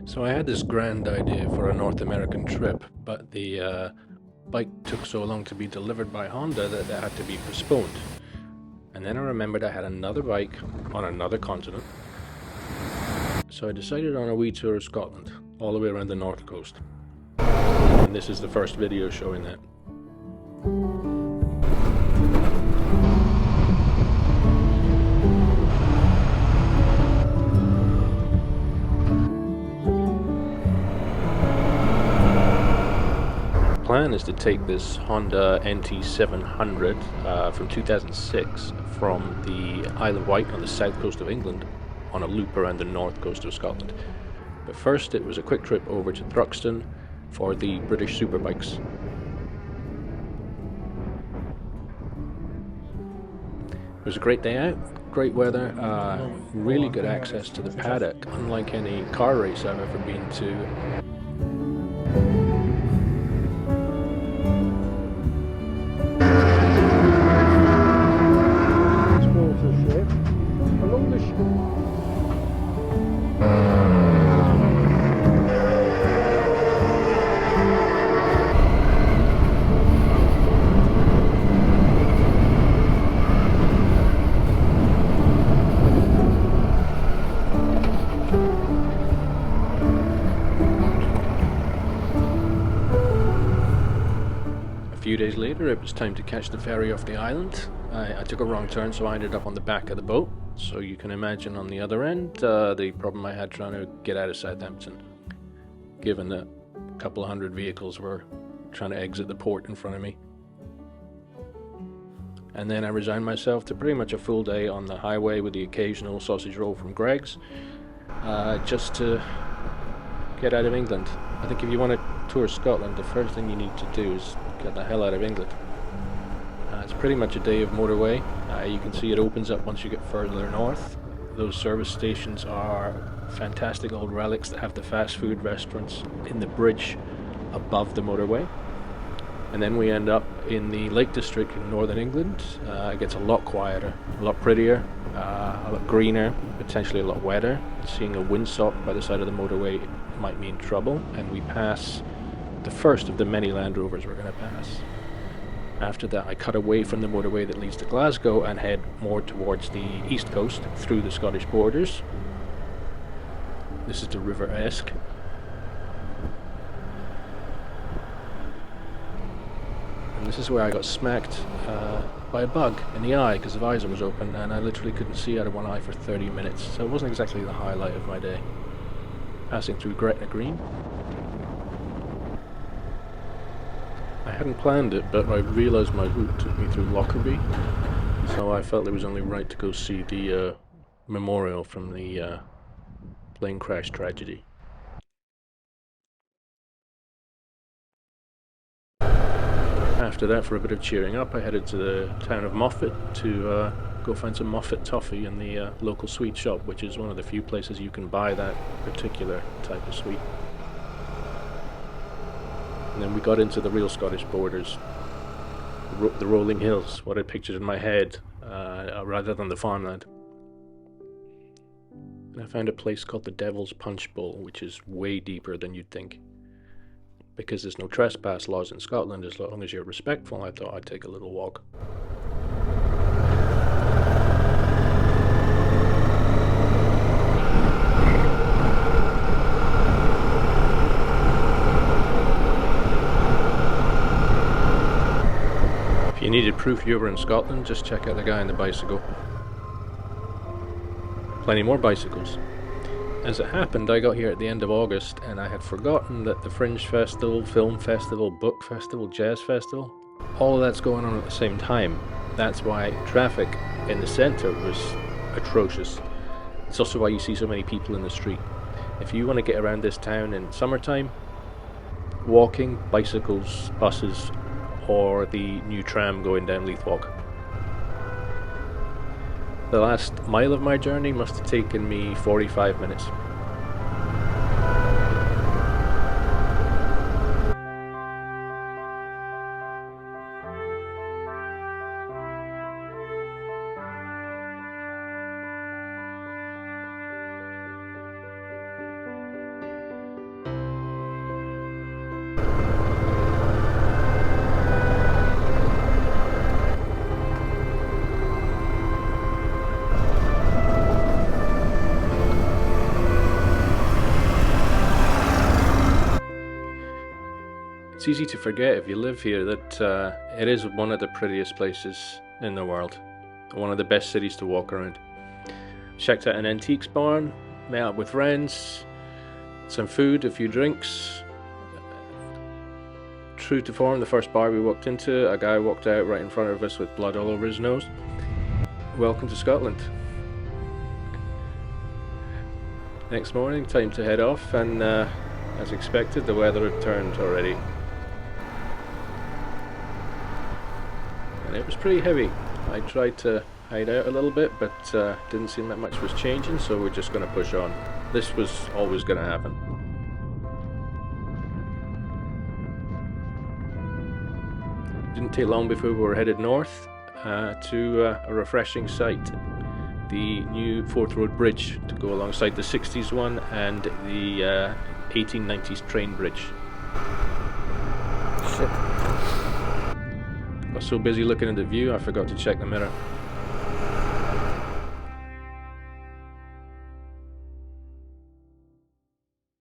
So I had this grand idea for a North American trip, but the bike took so long to be delivered by Honda that it had to be postponed. And then I remembered I had another bike on another continent, so I decided on a wee tour of Scotland, all the way around the north coast. And this is the first video showing that. The plan is to take this Honda NT700 from 2006 from the Isle of Wight on the south coast of England on a loop around the north coast of Scotland. But first it was a quick trip over to Thruxton for the British Superbikes. It was a great day out, great weather, really good access to the paddock, unlike any car race I've ever been to. A few days later, it was time to catch the ferry off the island. I took a wrong turn, so I ended up on the back of the boat. So you can imagine on the other end, the problem I had trying to get out of Southampton, given that a couple of hundred vehicles were trying to exit the port in front of me. And then I resigned myself to pretty much a full day on the highway with the occasional sausage roll from Greg's, just to get out of England. I think if you want to tour Scotland, the first thing you need to do is get the hell out of England. It's pretty much a day of motorway. You can see it opens up once you get further north. Those service stations are fantastic old relics that have the fast food restaurants in the bridge above the motorway. And then we end up in the Lake District in northern England. It gets a lot quieter, a lot prettier, a lot greener, potentially a lot wetter. Seeing a windsock by the side of the motorway might mean trouble, and we pass the first of the many Land Rovers we're going to pass. After that, I cut away from the motorway that leads to Glasgow and head more towards the east coast through the Scottish borders. This is the River Esk. And this is where I got smacked by a bug in the eye because the visor was open and I literally couldn't see out of one eye for 30 minutes. So it wasn't exactly the highlight of my day. Passing through Gretna Green. I hadn't planned it, but I realised my route took me through Lockerbie, so I felt it was only right to go see the memorial from the plane crash tragedy. After that, for a bit of cheering up, I headed to the town of Moffat to go find some Moffat toffee in the local sweet shop, which is one of the few places you can buy that particular type of sweet. And then we got into the real Scottish borders, the rolling hills, what I pictured in my head, rather than the farmland. And I found a place called the Devil's Punch Bowl, which is way deeper than you'd think. Because there's no trespass laws in Scotland, as long as you're respectful, I thought I'd take a little walk. If you needed proof you were in Scotland, just check out the guy on the bicycle. Plenty more bicycles. As it happened, I got here at the end of August and I had forgotten that the Fringe Festival, Film Festival, Book Festival, Jazz Festival, all of that's going on at the same time. That's why traffic in the centre was atrocious. It's also why you see so many people in the street. If you want to get around this town in summertime, walking, bicycles, buses, or the new tram going down Leith Walk. The last mile of my journey must have taken me 45 minutes. It's easy to forget if you live here that it is one of the prettiest places in the world. One of the best cities to walk around. Checked out an antiques barn, met up with friends, some food, a few drinks. True to form, the first bar we walked into, a guy walked out right in front of us with blood all over his nose. Welcome to Scotland. Next morning, time to head off, and as expected, the weather had turned already. And it was pretty heavy. I tried to hide out a little bit, but didn't seem that much was changing, so we're just going to push on. This was always going to happen. Didn't take long before we were headed north to a refreshing sight. The new Forth Road Bridge to go alongside the 60s one and the 1890s train bridge. Shit. I was so busy looking at the view I forgot to check the mirror.